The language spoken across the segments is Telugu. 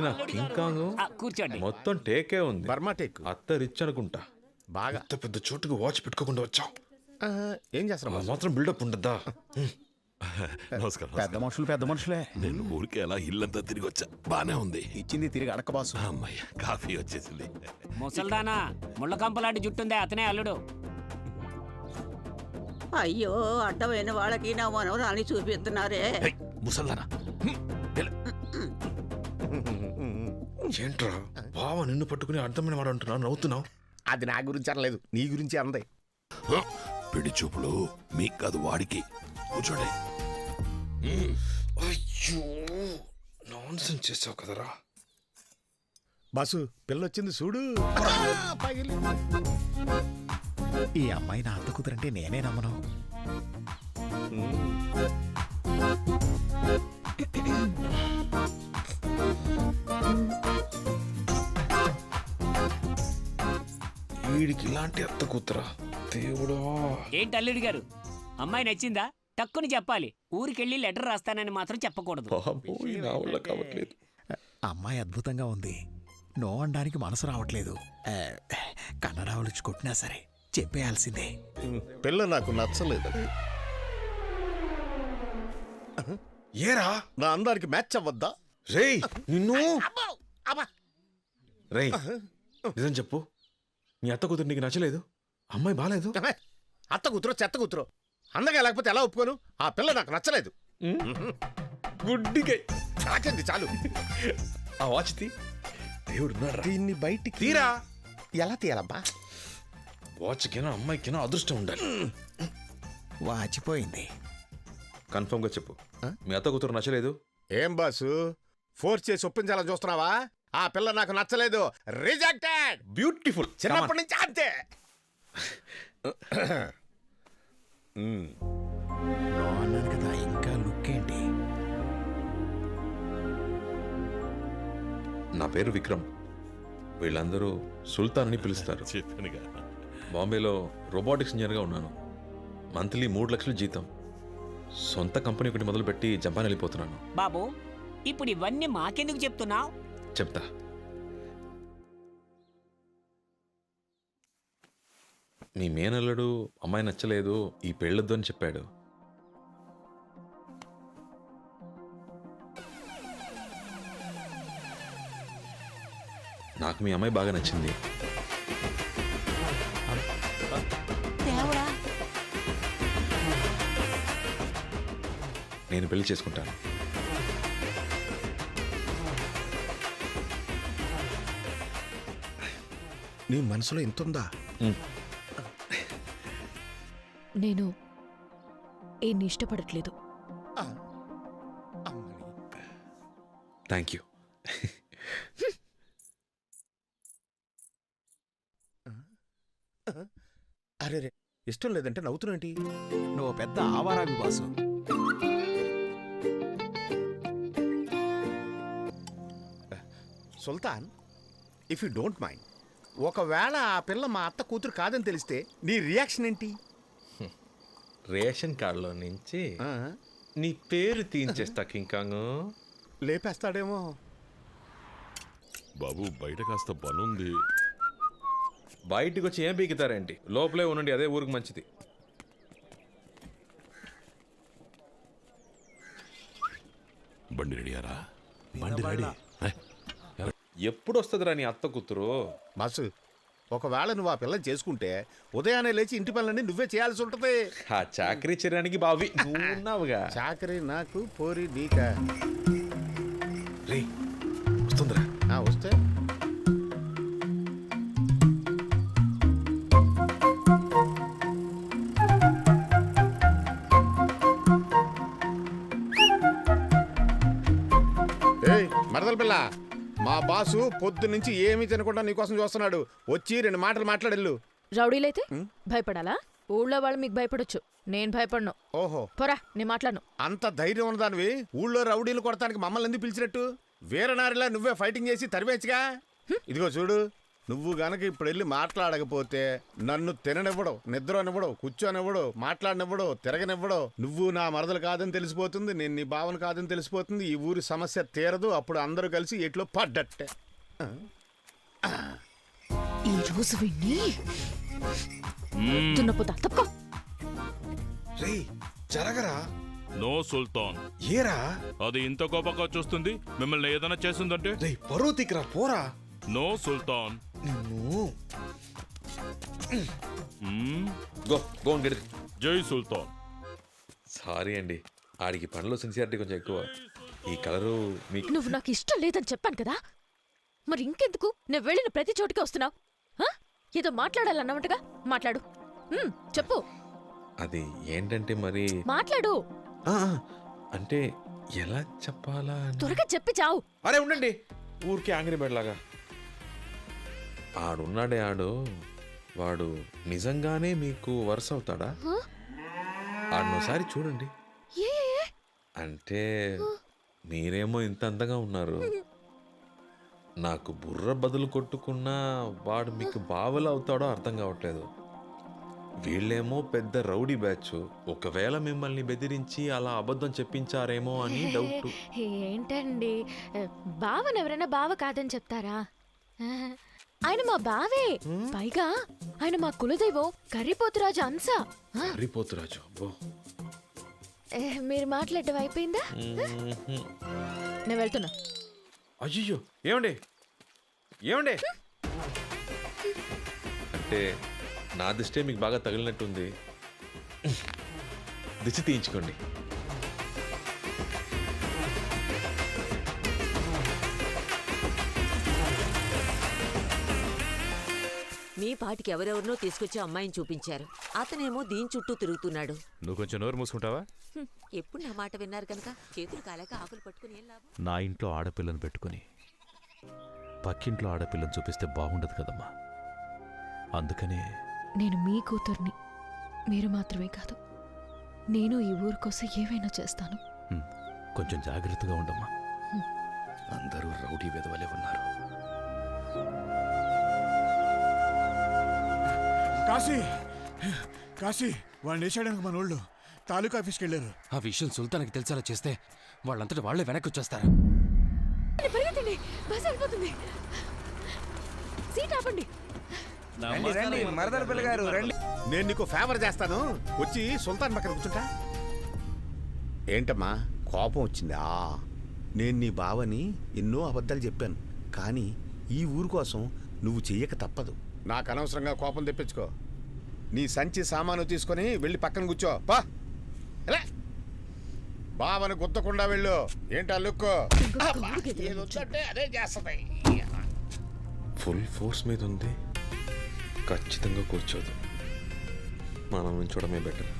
నా కింకాంగ్ కూర్చోండి. మొత్తం టేకే ఉంది. బర్మా టేక్ అత్త రిచ్ అనుకుంటా. బాగా. అంత పెద్ద చోటుకు వాచ్ పెట్టుకోకుండా వచ్చావు. ఏం చేస్తున్నావు? మాత్రం బిల్డప్ ఉండద్దా? నమస్కారం. పెద్ద మనుషులే. నేను ఊరికే అలా ఇల్లంతా తిరిగి వచ్చా. బానే ఉంది. ఇచ్చింది తిరిగి అడక బాసు. అమ్మయ్య, కాఫీ వచ్చేసింది. ముసల్దానా ముళ్ళకంపలాంటి జుట్టుందే అతనే అల్లుడు. అయ్యో అడ్డమైన వాళ్ళకి నా మనవరాన్ని చూపిస్తున్నారే. ముసల్దానా ఏంట్రా బావ నిన్ను పట్టుకుని అర్థమైన వాడు అంటున్నా నవ్వుతున్నావు? అది నా గురించి అనలేదు, నీ గురించి అందే. పిడి చూపులు మీకు కాదు వాడికి. కూర్చోండి. అయ్యో నాన్సెన్స్ చేసావు కదరా. బాసు పిల్లొచ్చింది చూడు. ఈ అమ్మాయి నా అత్త కూతురంటే నేనే నమ్మను. వీడికి ఇలాంటి అత్త కూతురా దేవుడా. ఏంటి అల్లుడు గారు, అమ్మాయి నచ్చిందా? టక్కుని చెప్పాలి. ఊరికెళ్ళి లెటర్ రాస్తానని మాత్రం చెప్పకూడదు. బాబోయ్, నా వల్ల కావట్లేదు. అమ్మాయి అద్భుతంగా ఉంది. నో అనడానికి మనసు రావట్లేదు. కన్నడ వాళ్ళు కొట్టినా సరే చెప్పేయాల్సిందే. పిల్ల నాకు నచ్చలేదు. ఏరా నా అందానికి మ్యాచ్ అవ్వద్దా? రేయ్ నిన్ను. రేయ్ నిజం చెప్పు, నీ అత్త కూతురు నీకు నచ్చలేదు? అమ్మాయి బాలేదు? అత్త కూతురు చెత్త కూతురు అందగా లేకపోతే ఎలా ఒప్పుకోను? ఆ పిల్ల నాకు నచ్చలేదు. గుడ్డిగా చాచండి చాలు. ఆ వాచ్ తీ. దేవుడు దీన్ని బయటికి తీరా. ఎలా తీయాలబ్బా? వాచ్కినా అమ్మాయికినా అదృష్టం ఉండాలి. వాచిపోయింది. కన్ఫర్మ్ గా చెప్పు, మీ అత్త కూతురు నచ్చలేదు? ఏం బాసు ఫోర్స్ చేసి ఒప్పించాలని చూస్తున్నావా? ఆ పిల్ల నాకు నచ్చలేదు. రిజెక్టెడ్. బ్యూటిఫుల్. చిన్నప్పటి నుంచి అంతే. నో అన్నాను కదా, ఇంకా లుక్ ఏంటి? నా పేరు విక్రమ్. వీళ్ళందరూ సుల్తాన్ అని పిలుస్తారు. చెప్పానుగా. బాంబేలో రోబోటిక్స్ ఇంజనీర్గా ఉన్నాను. మంత్లీ 3 లక్షలు జీతం. సొంత కంపెనీ ఒకటి మొదలుపెట్టి జపాన్ వెళ్ళిపోతున్నాను. బాబు, ఇప్పుడు ఇవన్నీ మాకెందుకు చెప్తున్నావు? చెప్తా. మీ మేనల్లుడు అమ్మాయి నచ్చలేదు, ఈ పెళ్ళొద్దు అని చెప్పాడు. నాకు మీ అమ్మాయి బాగా నచ్చింది. నేను పెళ్లి చేసుకుంటాను. నీ మనసులో ఎంత ఉందా? నేను ఈయన్ని ఇష్టపడట్లేదు. Thank you. అరే రే, ఇష్టం లేదంటే నవ్వుతున్నేంటి? నువ్వు పెద్ద ఆవారావి boss. Sultan, if you don't mind, ఒకవేళ ఆ పిల్ల మా అత్త కూతురు కాదని తెలిస్తే నీ రియాక్షన్ ఏంటి? రేషన్ కార్డులో నుంచి నీ పేరు తీయించేస్తా కింకాంగ్. లేపేస్తాడేమో. బాబు బయట కాస్త పనుంది. బయటికి వచ్చి ఏం పీకుతారేంటి? లోపలే ఉండండి, అదే ఊరికి మంచిది. బండి రెడీయారా? బండి రెడీ. ఎప్పుడు వస్తుందిరా నీ అత్త కూతురు? బాసు, ఒకవేళ నువ్వు ఆ పిల్లని చేసుకుంటే ఉదయాన్నే లేచి ఇంటి పనులన్నీ నువ్వే చేయాల్సి ఉంటుంది. ఆ చాకరీ చేయడానికి బావి నువ్వు ఉన్నావుగా. చాకరీ నాకు, పోరి నీకా. రే వస్తుందిరా. వస్తే మరదల పిల్ల, మా బాసు పొద్దు నుంచి ఏమీ తినకుండా నీకోసం చూస్తున్నాడు. వచ్చి 2 మాటలు మాట్లాడెళ్ళు. రౌడీలైతే భయపడాలా? ఊళ్ళో వాళ్ళు మీకు భయపడొచ్చు, నేను భయపడను. ఓహో, పోరా, నేను మాట్లాడను. అంత ధైర్యం ఉన్నదానివి ఊళ్ళో రౌడీలు కొడతానికి మమ్మల్ని ఎందుకు పిలిచినట్టు? వీరనారిలా నువ్వే ఫైటింగ్ చేసి తరివేచ్చుగా. ఇదిగో చూడు, నువ్వు గనక ఇప్పుడు వెళ్ళి మాట్లాడకపోతే నన్ను తిననివ్వడు, నిద్రనివ్వడు, కూర్చోనివ్వడు, మాట్లాడనివ్వడు, తిరగనివ్వడు. నువ్వు నా మరదలు కాదని తెలిసిపోతుంది, నేను నీ భావన కాదని తెలిసిపోతుంది. ఈ ఊరి సమస్య తీరదు. అప్పుడు అందరూ కలిసి ఎట్లో పడ్డట్టే. ఈ రోజు విని దున్నపోతా తప్ప రేయ్ జరగరా. నో సుల్తాన్, ఏరా అది ఇంత కోపంగా చూస్తుంది. మిమ్మల్ని ఏదైనా చేసిందంటే రేయ్ పరువు తీకరా పోరా. నో సుల్తాన్. నిన్ను go go and get it. జై సుల్తాన్. సారీ అండి, ఆడికి పనిలో సిన్సియారిటీ కొంచెం ఎక్కువ. ఈ కలరు మీకు నువ్వు నాకు ఇష్టం లేదని చెప్పాను కదా, మరి ఇంకెందుకు నేను వెళ్ళిన ప్రతి చోటికి వస్తున్నావు? ఏదో మాట్లాడాలన్నమాటగా మాట్లాడు. చెప్పు, అది ఏంటంటే మరి మాట్లాడు. ఆ, అంటే ఎలా చెప్పాలా అని. త్వరగా చెప్పి చావు. అరే ఉండండి, ఊరికే ఆంగ్రీ బెడ్లాగా. ఆడున్నాడే వాడు నిజంగానే మీకు వరుస అవుతాడా? ఆడినోసారి చూడండి. ఏ అంటే మీరేమో ఇంత అందంగా ఉన్నారు, నాకు బుర్ర బదులు కొట్టుకున్నా వాడు మీకు బావలు అవుతాడో అర్థం కావట్లేదు. వీళ్ళేమో పెద్ద రౌడీ బ్యాచ్. ఒకవేళ మిమ్మల్ని బెదిరించి అలా అబద్ధం చెప్పించారేమో అని డౌట్. ఏంటండి, బావని ఎవరైనా బావ కాదని చెప్తారా? ఆయన మా బావే. పైగా ఆయన మా కులదైవం కర్రీపోతురాజు అంశ. హరిపోతురాజు అబ్బో. మీరు మాట్లాడటం అయిపోయిందా? నేను వెళ్తున్నా. అయ్యో ఏమండి ఏమండి, అంటే నా దిష్టే మీకు బాగా తగిలినట్టుంది. దిష్టి తీయించుకోండి. మీ పాటికి ఎవరెవరినో తీసుకొచ్చి అమ్మాయిని చూపించారు. అతనేమో దీని చుట్టూ తిరుగుతున్నాడు. నువ్వు కొంచెం నోరు మూసుకుంటావా? ఎప్పుడు నా మాట విన్నారు కనుక చేతులు కాలేక ఆకులు పట్టుకుని ఏం లాభం? నా ఇంట్లో ఆడపిల్లను పెట్టుకుని పక్కింట్లో ఆడపిల్లని చూపిస్తే బాగుండదు కదమ్మా. అందుకనే నేను మీ కూతుర్ని. మీరు మాత్రమే కాదు, నేను ఈ ఊరు కోసం ఏవైనా చేస్తాను. కొంచెం జాగ్రత్తగా ఉండమ్మా. అందరూ రౌడీ వెధవలే ఉన్నారు. కాశీ కాశీ వాడిని వేసాడానికి మన వాళ్ళు తాలూకా ఆఫీస్కి వెళ్ళారు. ఆ విషయం సుల్తాన్కి తెలిసేలా చేస్తే వాళ్ళంతటి వాళ్లే వెనక్కి వచ్చేస్తారు. పరిగెత్తండి, బస్ వెళ్ళిపోతుంది. సీట్ ఆపండి. నేను నీకు ఫేవర్ చేస్తాను, వచ్చి సుల్తాన్ పక్కన కూర్చుంటా. ఏంటమ్మా కోపం వచ్చిందా? నేను నీ బావని ఎన్నో అబద్ధాలు చెప్పాను, కానీ ఈ ఊరు కోసం నువ్వు చెయ్యక తప్పదు. నాకు అనవసరంగా కోపం తెప్పించుకో. నీ సంచి సామాను తీసుకొని వెళ్ళి పక్కన కూర్చో. పా బావని గుద్దకుండా వెళ్ళు. ఏంటా లుక్కు? అదే చేస్తుంది. ఫుల్ ఫోర్స్ మీద ఉంది, ఖచ్చితంగా కూర్చోదు. మనం ఉంచడమే బెటర్.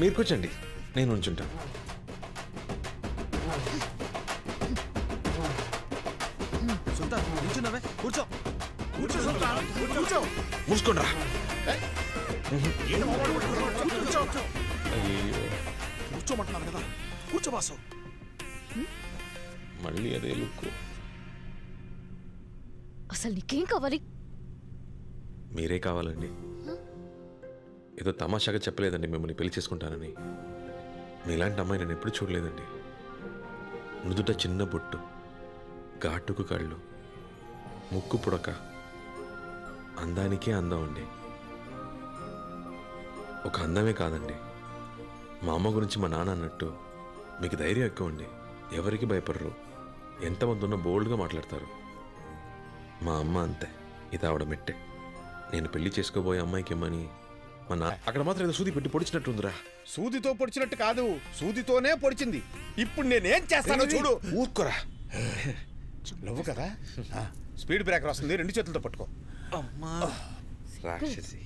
మీరు కూర్చోండి, నేను ఉంచుంటా. కూర్చో కూర్చో. మూసుకోండి రా. కూర్చోమంటున్నాను కదా, కూర్చో బాసు. మళ్ళీ అదే లుక్. అసలు నీకేం కావాలి? మీరే కావాలండి. ఏదో తమాషాగా చెప్పలేదండి మిమ్మల్ని పెళ్లి చేసుకుంటానని. మీలాంటి అమ్మాయి నేను ఎప్పుడు చూడలేదండి. నుదుట చిన్న బొట్టు, ఘాటుకు కళ్ళు, ముక్కు పుడక, అందానికే అందం అండి. ఒక అందమే కాదండి, మా అమ్మ గురించి మా నాన్న అన్నట్టు మీకు ధైర్యం ఎక్కువ అండి. ఎవరికి భయపడరు, ఎంతమంది ఉన్నా బోల్డ్గా మాట్లాడతారు. మా అమ్మ అంతే, ఇది ఆవిడ మెట్టే. నేను పెళ్లి చేసుకోబోయే అమ్మాయికి ఇమ్మని మా నాన్న అక్కడ మాత్రం ఏదో సూది పెట్టి పొడిచినట్టుందిరా. సూదితో పొడిచినట్టు కాదు, సూదితోనే పొడిచింది. ఇప్పుడు నేనేం చేస్తానో చూడు. ఊరుకోరా. నువ్వు కదా, స్పీడ్ బ్రేకర్ వస్తుంది, రెండు చేతులతో పట్టుకో. రాక్షసి.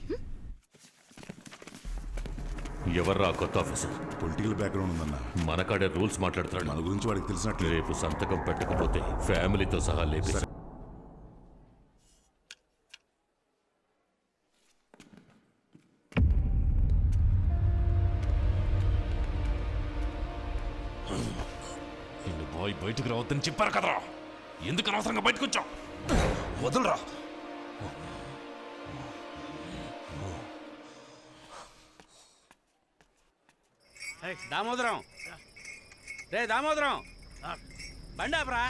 ఎవర్రా కొత్త ఆఫీసర్? పొలిటికల్ బ్యాక్గ్రౌండ్ ఉందన్న. మనకాడే రూల్స్ మాట్లాడుతున్నాడు. మన గురించి వాడికి తెలిసినట్లే. రేపు సంతకం పెట్టకపోతే ఫ్యామిలీతో సహా లేపి. నిన్ను బాయ్ బయటకు రావద్దని చెప్పారు కదరా, ఎందుకు అనవసరంగా బయటకు వచ్చావు? వదలరా. దామోదరం రే దామోదరం బండాపరా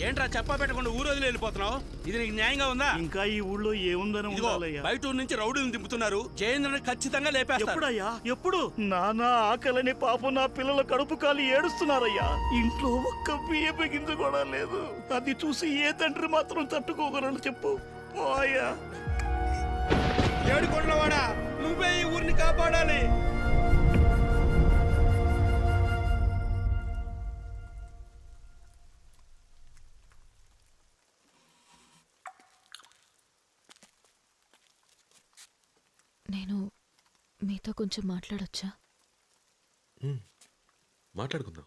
ఏంట్రా చెప్పా పెట్టకుండా ఊరు వదిలి వెళ్ళిపోతున్నావు? ఇది నీకు న్యాయంగా ఉందా? ఇంకా ఈ ఊళ్ళో ఏముందని ఉండాలయ్యా? బయట ఊరు నుంచి రౌడీలను దింపుతున్నారు. జయేంద్రని ఖచ్చితంగా లేపేస్తారు. ఎప్పుడయ్యా? ఎప్పుడు? నానా ఆకలని పాపం నా పిల్లల కడుపు కాలి ఏడుస్తున్నారయ్యా. ఇంట్లో ఒక్క బియ్యపు గింజ కూడా లేదు. అది చూసి ఏ తండ్రి మాత్రం తట్టుకోగలరు చెప్పు? అయ్యా ఏడుకొండలవాడా, నువ్వే ఈ ఊరిని కాపాడాలి. నేను మీతో కొంచెం మాట్లాడొచ్చా? మాట్లాడుకుందాం.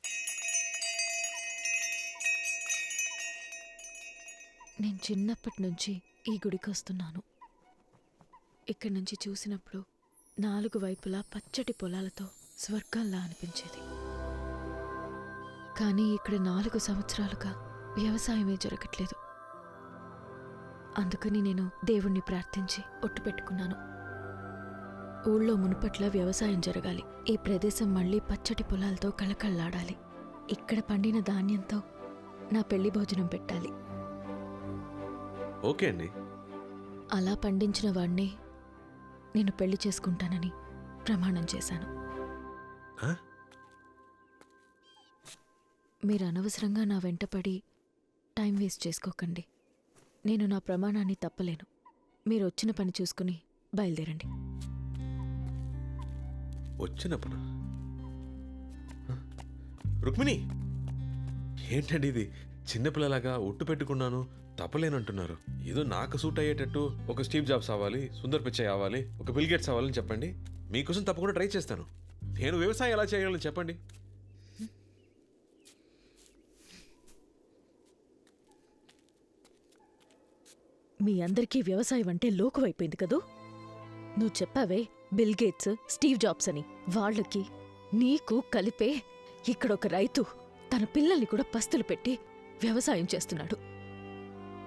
నేను చిన్నప్పటి నుంచి ఈ గుడికి వస్తున్నాను. ఇక్కడి నుంచి చూసినప్పుడు 4 వైపులా పచ్చటి పొలాలతో స్వర్గంలా అనిపించేది. కానీ ఇక్కడ 4 సంవత్సరాలుగా వ్యవసాయమే జరగట్లేదు. అందుకని నేను దేవుణ్ణి ప్రార్థించి ఒట్టు పెట్టుకున్నాను. ఊళ్ళో మునుపట్ల వ్యవసాయం జరగాలి. ఈ ప్రదేశం మళ్ళీ పచ్చటి పొలాలతో కళకళలాడాలి. ఇక్కడ పండిన ధాన్యంతో నా పెళ్లి భోజనం పెట్టాలి. ఓకే అండి. అలా పండించిన వాణ్ణి నేను పెళ్లి చేసుకుంటానని ప్రమాణం చేశాను. మీరు అనవసరంగా నా వెంటపడి టైం వేస్ట్ చేసుకోకండి. నేను నా ప్రమాణాన్ని తప్పలేను. మీరు వచ్చిన పని చూసుకుని బయలుదేరండి. వచ్చిన పని? రుక్మిణి, ఏంటండి ఇది? చిన్నపిల్లలాగా ఒట్టు పెట్టుకున్నాను తప్పలేనంటున్నారు. ఏదో నాకు సూట్ అయ్యేటట్టు ఒక స్టీవ్ జాబ్స్ అవ్వాలి, సుందర్ పిచ్చయ్ అవ్వాలి, ఒక బిల్ గేట్స్ అవ్వాలని చెప్పండి. మీకోసం తప్పకుండా ట్రై చేస్తాను. నేను వ్యవసాయం ఎలా చేయగలను చెప్పండి. మీ అందరికీ వ్యవసాయం అంటే లోకువైపోయింది కదూ. నువ్వు చెప్పావే బిల్ గేట్స్, స్టీవ్ జాబ్స్ అని. వాళ్ళకి నీకు కలిపే ఇక్కడొక రైతు తన పిల్లల్ని కూడా పస్తులు పెట్టి వ్యవసాయం చేస్తున్నాడు.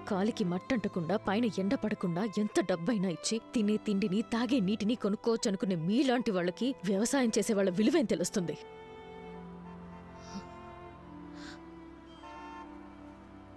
కాలికి మట్టంటకుండా, పైన ఎండ పడకుండా ఎంత డబ్బైనా ఇచ్చి తినే తిండిని, తాగే నీటిని కొనుక్కోవచ్చనుకునే మీలాంటి వాళ్ళకి వ్యవసాయం చేసే వాళ్ళ విలువేం తెలుస్తుంది?